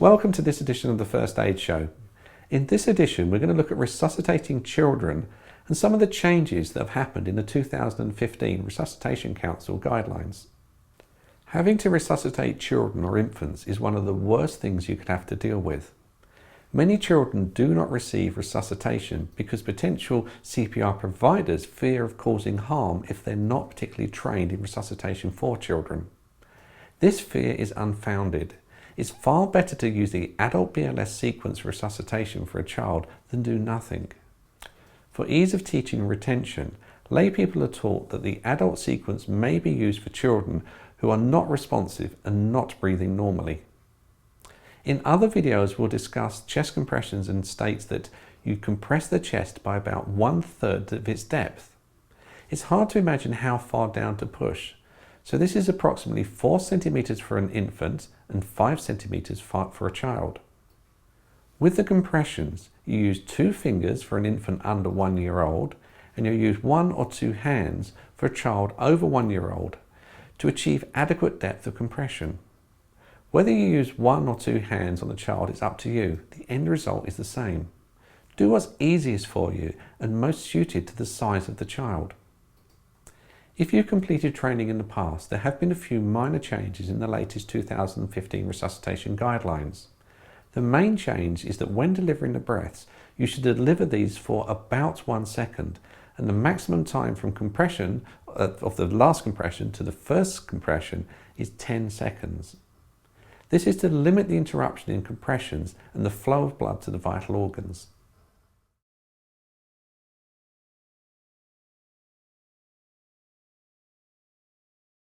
Welcome to this edition of the First Aid Show. In this edition, we're going to look at resuscitating children and some of the changes that have happened in the 2015 Resuscitation Council guidelines. Having to resuscitate children or infants is one of the worst things you could have to deal with. Many children do not receive resuscitation because potential CPR providers fear of causing harm if they're not particularly trained in resuscitation for children. This fear is unfounded. It's far better to use the adult BLS sequence resuscitation for a child than do nothing. For ease of teaching and retention, lay people are taught that the adult sequence may be used for children who are not responsive and not breathing normally. In other videos, we'll discuss chest compressions and states that you compress the chest by about 1/3 of its depth. It's hard to imagine how far down to push. So this is approximately 4 centimeters for an infant and 5 centimeters for a child. With the compressions, you use 2 fingers for an infant under 1 year old, and you use 1 or 2 hands for a child over 1 year old to achieve adequate depth of compression. Whether you use 1 or 2 hands on the child is up to you. The end result is the same. Do what's easiest for you and most suited to the size of the child. If you've completed training in the past, there have been a few minor changes in the latest 2015 resuscitation guidelines. The main change is that when delivering the breaths, you should deliver these for about 1 second, and the maximum time from compression of the last compression to the first compression is 10 seconds. This is to limit the interruption in compressions and the flow of blood to the vital organs.